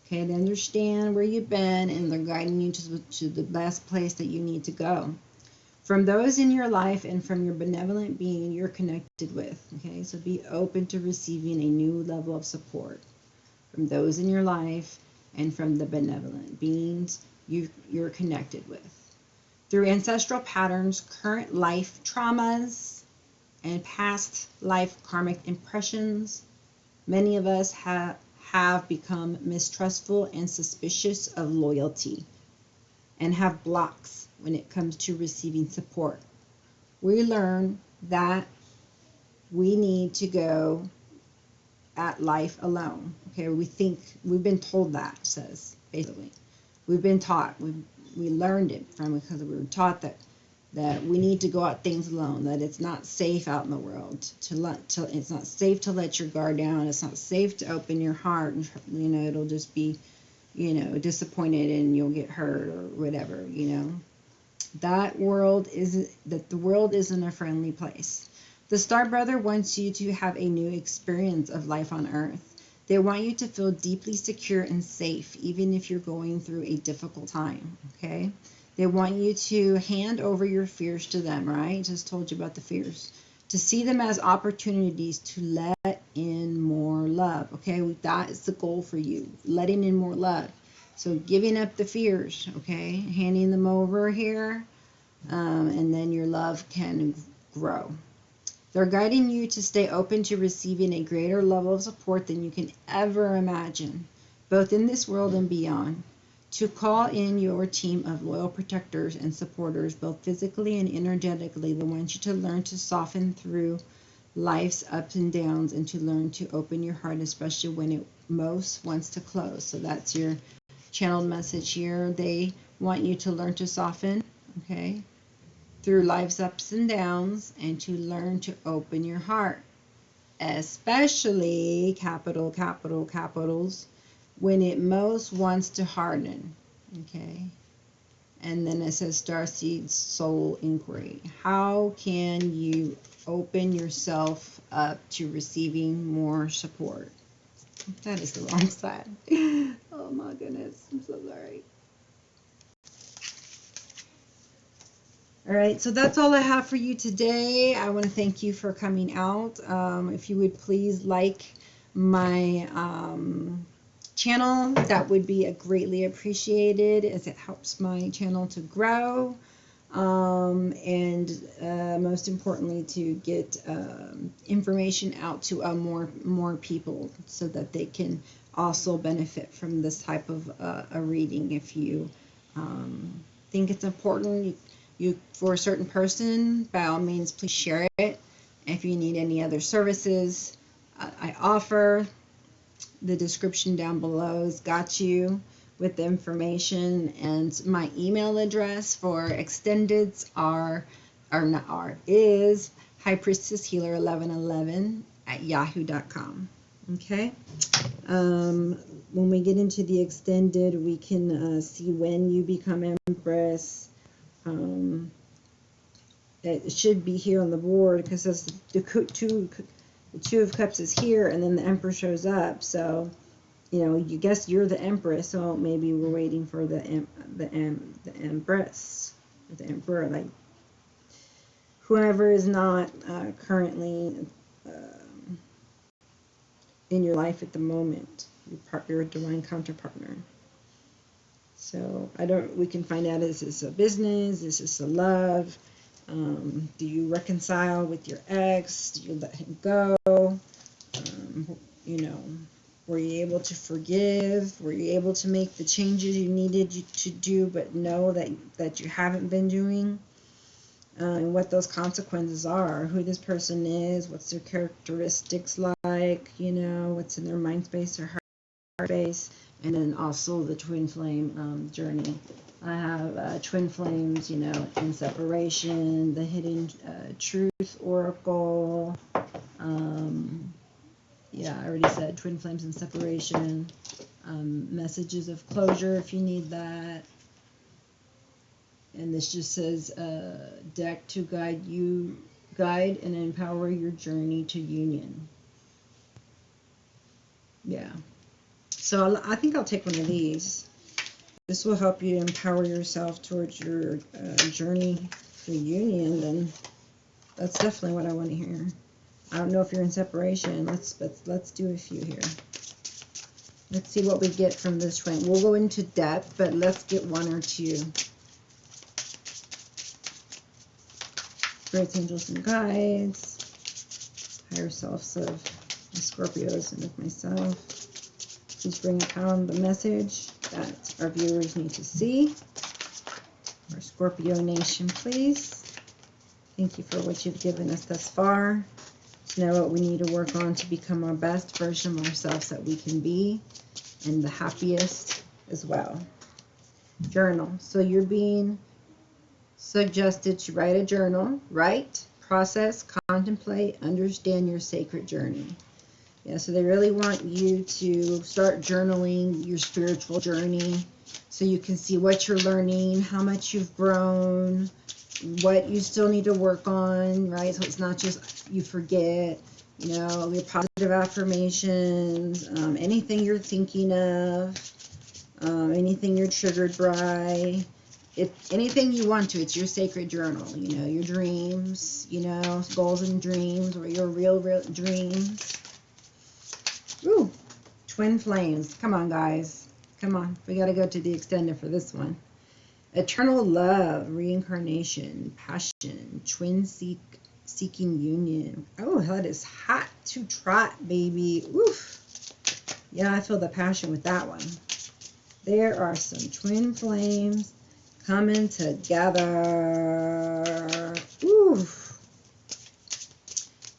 Okay, they understand where you've been and they're guiding you to the best place that you need to go. From those in your life and from your benevolent being you're connected with. Okay, so be open to receiving a new level of support from those in your life and from the benevolent beings you're connected with. Through ancestral patterns, current life traumas, and past life karmic impressions, many of us have become mistrustful and suspicious of loyalty and have blocks when it comes to receiving support. We learn that we need to go at life alone. Okay, we've been told that, it says, basically. We've been taught, we learned it because we were taught that we need to go at things alone, that it's not safe out in the world, it's not safe to let your guard down, it's not safe to open your heart, and, it'll just be, disappointed and you'll get hurt or whatever, The world isn't a friendly place. The Star Brother wants you to have a new experience of life on Earth. They want you to feel deeply secure and safe, even if you're going through a difficult time, okay? They want you to hand over your fears to them, right? Just told you about the fears. To see them as opportunities to let in more love, okay? That is the goal for you, letting in more love. So giving up the fears, okay? Handing them over here, and then your love can grow. They're guiding you to stay open to receiving a greater level of support than you can ever imagine, both in this world and beyond. To call in your team of loyal protectors and supporters, both physically and energetically. They want you to learn to soften through life's ups and downs and to learn to open your heart, especially when it most wants to close. So that's your channeled message here. They want you to learn to soften, okay, through life's ups and downs, and to learn to open your heart, especially capitals, when it most wants to harden. Okay. And then it says Starseed Soul Inquiry. How can you open yourself up to receiving more support? That is the wrong side. Oh my goodness. I'm so sorry. All right, so that's all I have for you today. I want to thank you for coming out. If you would please like my channel, that would be greatly appreciated, as it helps my channel to grow, and most importantly to get information out to more people, so that they can also benefit from this type of a reading. If you think it's important, you for a certain person, by all means, please share it. If you need any other services I offer, the description down below has got you with the information, and my email address for extendeds is highpriestesshealer1111@yahoo.com. Okay. When we get into the extended, we can see when you become Empress. It should be here on the board, because the Two of Cups is here, and then the Emperor shows up. So, you know, you guess you're the Empress. So maybe we're waiting for the Empress, or the Emperor, like whoever is not currently in your life at the moment, your divine counterpartner. So we can find out, is this a business? Is this a love? Do you reconcile with your ex? Do you let him go? You know, were you able to forgive? Were you able to make the changes you needed to do, but know that you haven't been doing? And what those consequences are, who this person is, what's their characteristics like, you know, what's in their mind space or heart space. And then also the twin flame journey. I have twin flames, you know, in separation, the hidden truth oracle. Yeah, I already said twin flames in separation. Messages of closure if you need that. And this just says deck to guide and empower your journey to union. Yeah. So I think I'll take one of these. This will help you empower yourself towards your journey to union. Then that's definitely what I want to hear. I don't know if you're in separation. Let's do a few here. Let's see what we get from this twin. We'll go into depth, but let's get one or two. Spirits, angels, and guides. Higher selves of the Scorpios and of myself. Please bring upon the message that our viewers need to see. Our Scorpio Nation, please. Thank you for what you've given us thus far. To know what we need to work on to become our best version of ourselves that we can be, and the happiest as well. Journal. So you're being suggested to write a journal. Write, process, contemplate, understand your sacred journey. Yeah, so they really want you to start journaling your spiritual journey, so you can see what you're learning, how much you've grown, what you still need to work on, right? So it's not just you forget, you know, your positive affirmations, anything you're thinking of, anything you're triggered by, anything you want to. It's your sacred journal, you know, your dreams, you know, goals and dreams, or your real dreams. Ooh, twin flames. Come on, guys. Come on. We got to go to the extender for this one. Eternal love, reincarnation, passion, twin seeking union. Oh, that is hot to trot, baby. Oof. Yeah, I feel the passion with that one. There are some twin flames coming together. Oof.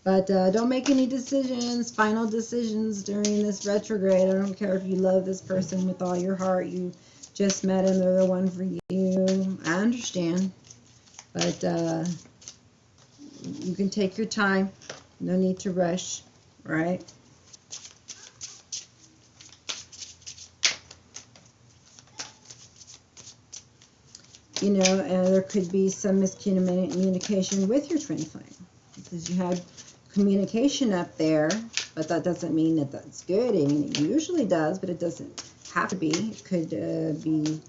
But don't make any decisions, final decisions during this retrograde. I don't care if you love this person with all your heart. You just met him, they're the one for you. I understand. But you can take your time. No need to rush, right? you know, there could be some miscommunication with your twin flame because you had communication up there, but that doesn't mean that that's good. I mean, it usually does, but it doesn't have to be. It could be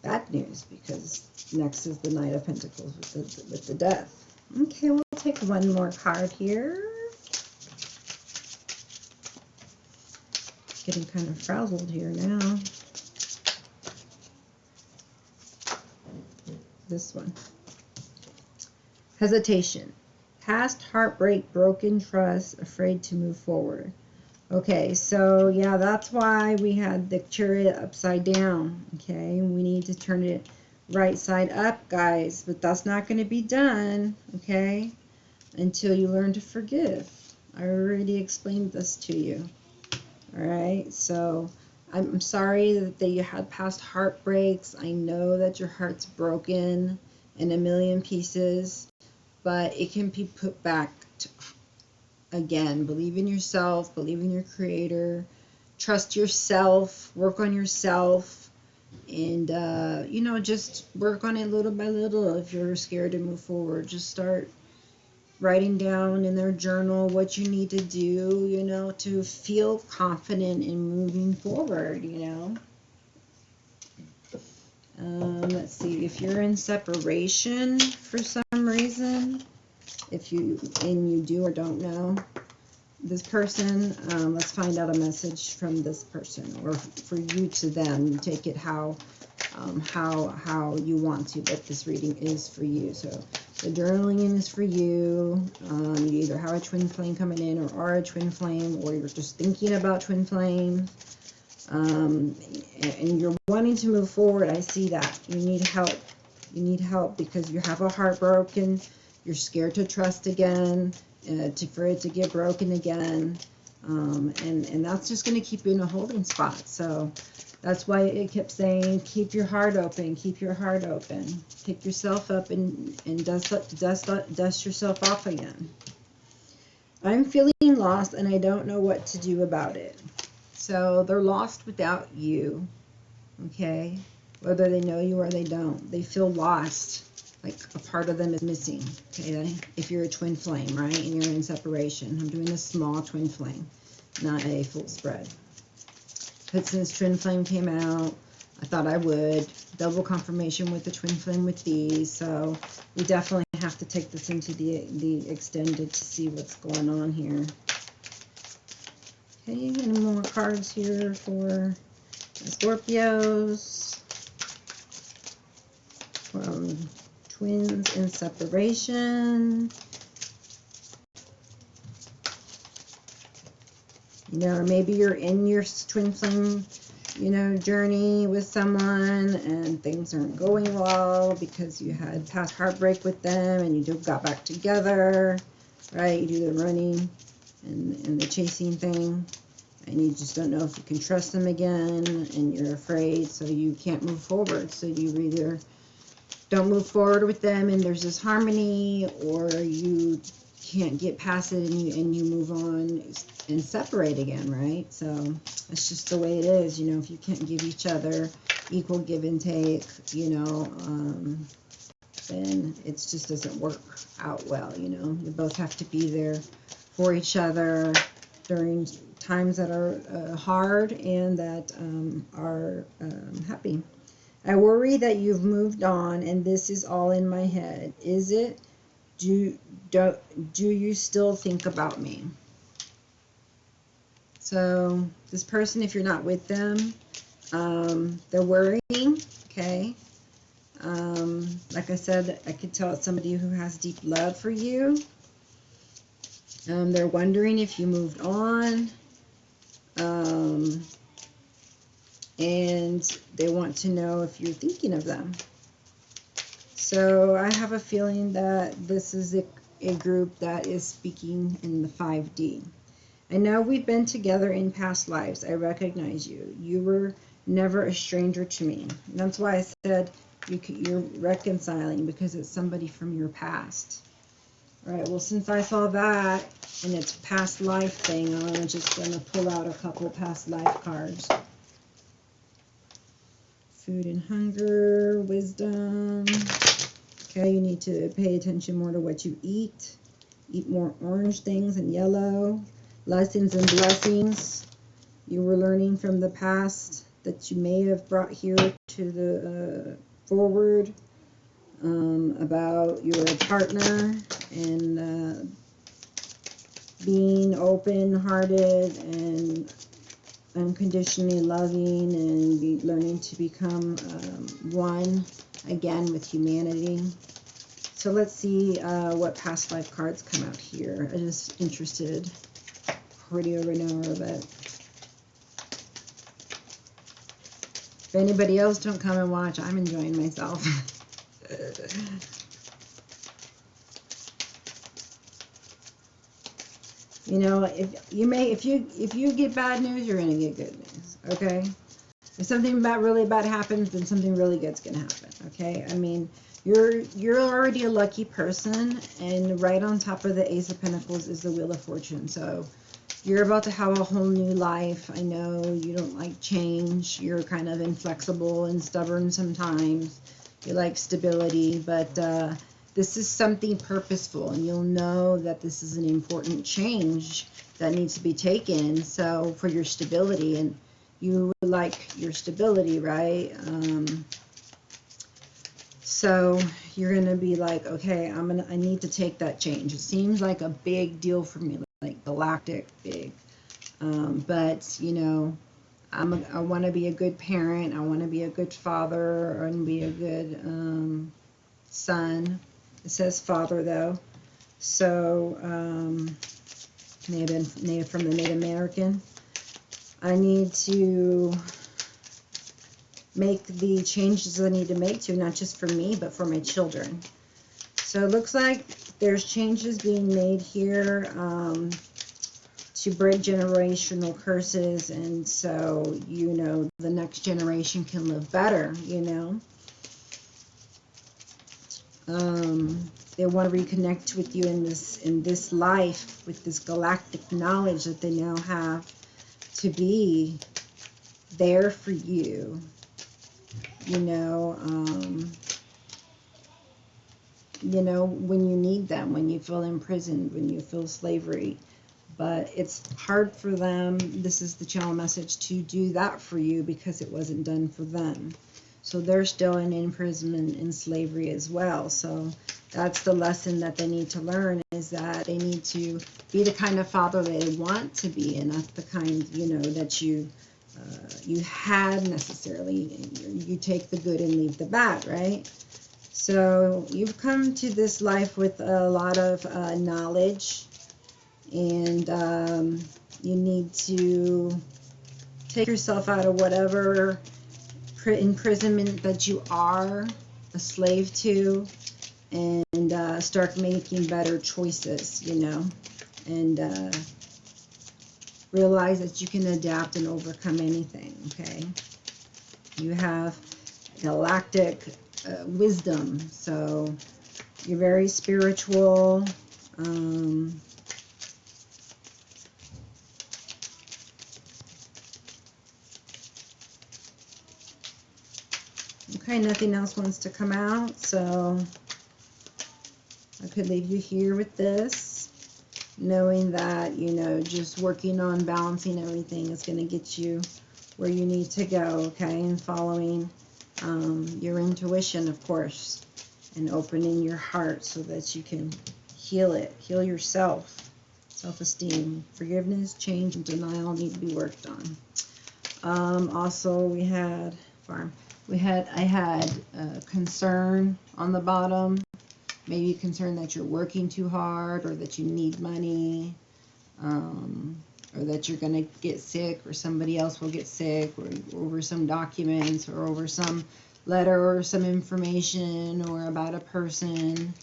bad news because next is the Knight of Pentacles with the Death. Okay, we'll take one more card here. Getting kind of frazzled here now. This one. Hesitation. Past heartbreak, broken trust, afraid to move forward. Okay, so yeah, that's why we had the Chariot upside down. Okay, we need to turn it right side up, guys, but that's not going to be done, okay, until you learn to forgive. I already explained this to you. All right, so I'm sorry that you had past heartbreaks. I know that your heart's broken in a million pieces, but it can be put back again. Believe in yourself, believe in your creator, trust yourself, work on yourself, and you know, just work on it little by little. If you're scared to move forward, just start writing down in their journal what you need to do, you know, to feel confident in moving forward, you know. Let's see, if you're in separation for some reason, if you do or don't know this person, let's find out a message from this person, or for you to them. You take it how you want to, but this reading is for you. So the journaling is for you. You either have a twin flame coming in, or are a twin flame, or you're just thinking about twin flame. And you're wanting to move forward. I see that. You need help. You need help because you have a heart broken. You're scared to trust again, for it to get broken again. And that's just going to keep you in a holding spot. So that's why it kept saying, keep your heart open, keep your heart open. Pick yourself up and dust yourself off again. I'm feeling lost and I don't know what to do about it. So they're lost without you, okay? Whether they know you or they don't. They feel lost, like a part of them is missing, okay? If you're a twin flame, right, and you're in separation. I'm doing a small twin flame, not a full spread. But since twin flame came out, I thought I would. Double confirmation with the twin flame with these, so we definitely have to take this into the extended to see what's going on here. Okay, any more cards here for the Scorpios? From twins in separation. You know, or maybe you're in your twin flame, you know, journey with someone and things aren't going well because you had past heartbreak with them and you just got back together, right? You do the running and the chasing thing, and you just don't know if you can trust them again, and you're afraid, so you can't move forward. So you either don't move forward with them and there's this harmony, or you can't get past it and you move on and separate again, right? So it's just the way it is, you know. If you can't give each other equal give and take, you know, then it just doesn't work out well, you know. You both have to be there for each other during times that are hard and that are happy. I worry that you've moved on and this is all in my head. Is it? Do you still think about me? So this person, if you're not with them, they're worrying, okay? Like I said, I could tell it's somebody who has deep love for you. They're wondering if you moved on. And they want to know if you're thinking of them. So I have a feeling that this is a group that is speaking in the 5D. I know we've been together in past lives. I recognize you. You were never a stranger to me. And that's why I said you're reconciling, because it's somebody from your past. All right, well, since I saw that and it's past life thing, I'm just going to pull out a couple past life cards. food and hunger, wisdom. Okay, you need to pay attention more to what you eat. Eat more orange things and yellow. Lessons and blessings you were learning from the past that you may have brought here to the forward, about your partner and being open-hearted and unconditionally loving, and learning to become one again with humanity. So let's see what past life cards come out here. I'm just interested. Pretty over an hour of it. If anybody else don't come and watch, I'm enjoying myself. You know, if you get bad news, you're gonna get good news. Okay. If something really bad happens, then something really good's gonna happen. Okay. I mean, you're already a lucky person, and right on top of the Ace of Pentacles is the Wheel of Fortune. So you're about to have a whole new life. I know you don't like change. You're kind of inflexible and stubborn sometimes. You like stability, but this is something purposeful, and you'll know that this is an important change that needs to be taken. So for your stability, and you like your stability, right? So you're gonna be like, okay, I need to take that change. It seems like a big deal for me, like galactic big. But you know, I want to be a good parent. I want to be a good father, and be a good son. It says father though, so may have been from the Native American. I need to make the changes I need to make to, not just for me, but for my children. So it looks like there's changes being made here to break generational curses, and so, you know, the next generation can live better, you know. They want to reconnect with you in this life, with this galactic knowledge that they now have to be there for you, you know, when you need them, when you feel imprisoned, when you feel slavery. But it's hard for them, this is the channel message, to do that for you because it wasn't done for them. So they're still in imprisonment and slavery as well. So that's the lesson that they need to learn, is that they need to be the kind of father they want to be, and not the kind, you know, that you had necessarily. You take the good and leave the bad, right? So you've come to this life with a lot of knowledge, and you need to take yourself out of whatever imprisonment that you are a slave to, and start making better choices, you know, and realize that you can adapt and overcome anything. Okay, you have galactic wisdom, so you're very spiritual. Okay, nothing else wants to come out, so I could leave you here with this, knowing that, you know, just working on balancing everything is going to get you where you need to go, okay, and following your intuition, of course, and opening your heart so that you can heal it, heal yourself. Self-esteem, forgiveness, change, and denial need to be worked on. Also, I had concern on the bottom, maybe concern that you're working too hard, or that you need money, or that you're going to get sick, or somebody else will get sick, or over some documents, or over some letter, or some information, or about a person,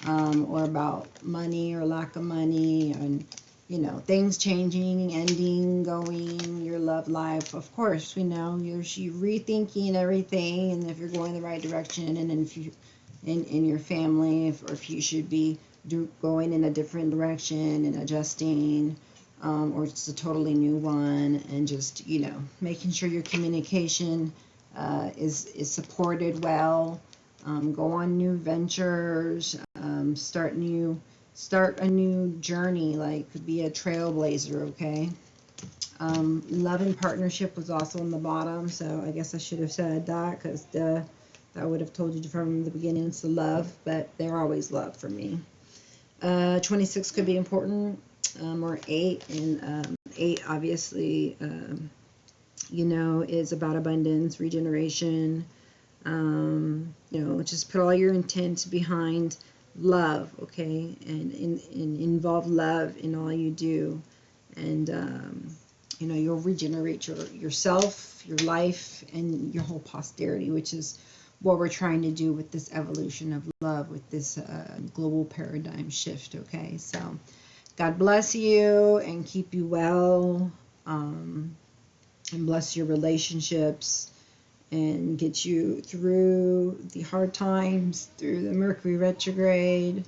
or about money or lack of money, and, you know, things changing, ending, going, your love life. Of course, we know you're rethinking everything, and if you're going the right direction, and if you in your family, or if you should be going in a different direction and adjusting, or it's a totally new one, and just, you know, making sure your communication is supported well. Go on new ventures, start a new journey, like be a trailblazer, okay? Love and partnership was also on the bottom, so I guess I should have said that, because I would have told you from the beginning it's the love, but they're always love for me. 26 could be important, or 8, and 8 obviously, you know, is about abundance, regeneration. You know, just put all your intent behind love, okay, and involve love in all you do, and you know, you'll regenerate yourself, your life, and your whole posterity, which is what we're trying to do with this evolution of love, with this global paradigm shift, okay? So God bless you and keep you well, and bless your relationships, and get you through the hard times, through the Mercury retrograde,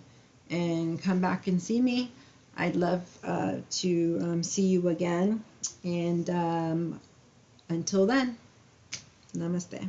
and come back and see me. I'd love to see you again. And until then, namaste.